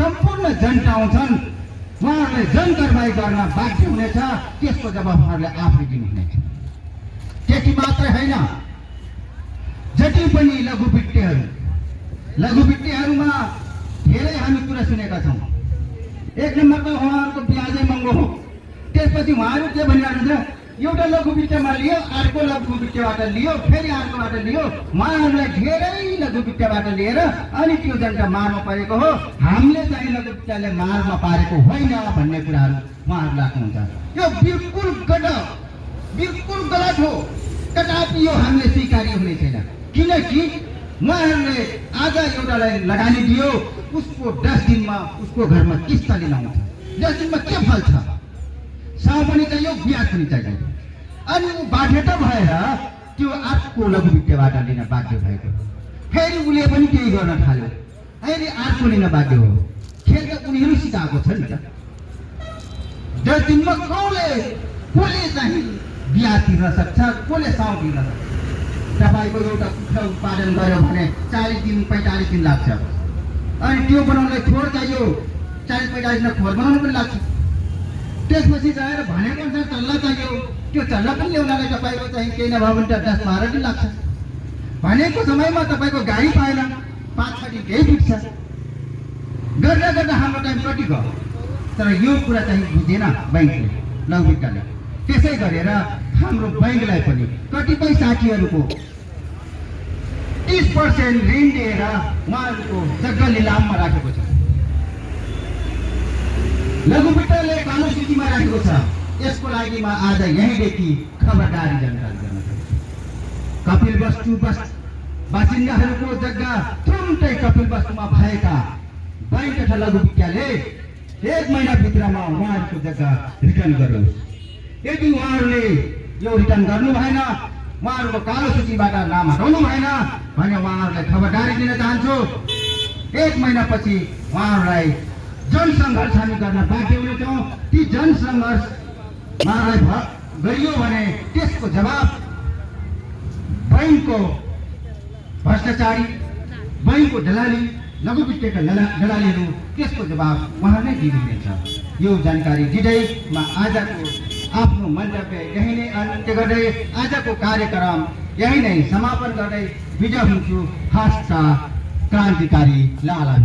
सम्पूर्ण जनता आउँछन् उहाँहरूले जनकारबाही गर्न बाध्य हुनेछ। त्यसको जवाब उहाँहरूले आफै दिनुहुनेछ। त्यति मात्र होइन, जति पनि लघुवित्तीहरूमा धेरै हामी कुरा सुनेका छौँ। एक नम्बर त उहाँहरूको ब्याजै महँगो हो। त्यसपछि उहाँहरू के भनिरहनु छ, एउटा लघुवित्तमा लियो, अर्को लघुवित्तबाट लियो, फेरि अर्कोबाट लियो। उहाँहरूलाई धेरै लघुवित्तबाट लिएर अनि त्यो जनता मारमा परेको हो, हामीले चाहिँ लघुवित्तले मारमा पारेको होइन भन्ने कुराहरू उहाँहरू राख्नुहुन्छ। यो बिल्कुल गलत हो। कदापि यो हामीले स्वीकार्य हुने छैन। किनकि उहाँहरूले आज एउटालाई लगानी दियो, उसको 10 दिनमा उसको घरमा किस्त लिन आउँछ। 10 दिनमा के फल्छ? साउ पनि चाहियो, ब्याज पनि चाहियो। अनि ऊ बाध्यत भएर त्यो अर्को लघुवित्तबाट लिन बाध्य भएको। फेरि उसले पनि त्यही गर्न थाल्यो, फेरि अर्को लिन बाध्य हो। खेल त उनीहरू सिकाएको छ नि त। 10 दिनमा कसले चाहिँ ब्याज तिर्न सक्छ, कसले साउ तिर्न सक्छ? तपाईँको एउटा कुखुरा उत्पादन गर्यो भने 40 दिन 45 दिन लाग्छ। अनि त्यो बनाउनलाई खोर चाहियो, 40-45 दिन खोर बनाउनु पनि लाग्छ। त्यसपछि गएर भनेको अनुसार चल्ला चाहियो, त्यो चल्ला पनि ल्याउनलाई तपाईँको चाहिँ केही नभए पनि 10-12 दिन लाग्छ। भनेको समयमा तपाईँको गाडी पाएन, 5-6 दिन केही बित्छ। गर्दा हाम्रो टाइम कति गयो। तर यो कुरा चाहिँ बुझेन बैङ्कले, लघुवित्तले। त्यसै गरेर हाम्रो बैङ्कलाई पनि कतिपय साथीहरूको 30% ऋण दिएर उहाँहरूको जग्गा लिलाममा राखेको छ। लघुवित्तले कालो सूचीमा राखेको छ। यसको लागि म आज यहीँदेखि खबरदारी जानकारी गर्न चाहन्छु। कपिलवस्तु बासिन्दाहरूको जग्गा तुरुन्तै कपिलवस्तुमा भएका बैङ्क तथा लघुवित्तले 1 महिनाभित्रमा उहाँहरूको जग्गा रिटर्न गरोस्। यदि उहाँहरूले यो रिटर्न गर्नु भएन, उहाँहरूको कालो सूचीबाट नाम हटाउनु भएन भने उहाँहरूलाई खबरदारी दिन चाहन्छु। 1 महिनापछि उहाँहरूलाई जनसङ्घर्ष हामी गर्न बाध्य हुनेछौँ। ती जनसङ्घर्ष उहाँलाई गरियो भने त्यसको जवाब बैङ्कको भ्रष्टाचारी, बैङ्कको दलाली, लघुवित्तका दलालीहरू, त्यसको जवाब उहाँले दिनुहुनेछ। यो जानकारी दिँदै म आजको आफ्नो मन्तव्य यही नै अन्त्य गर्दै आजको कार्यक्रम यही नै समापन गर्दै बिदा हुन्छु। हस्त क्रान्तिकारी लाला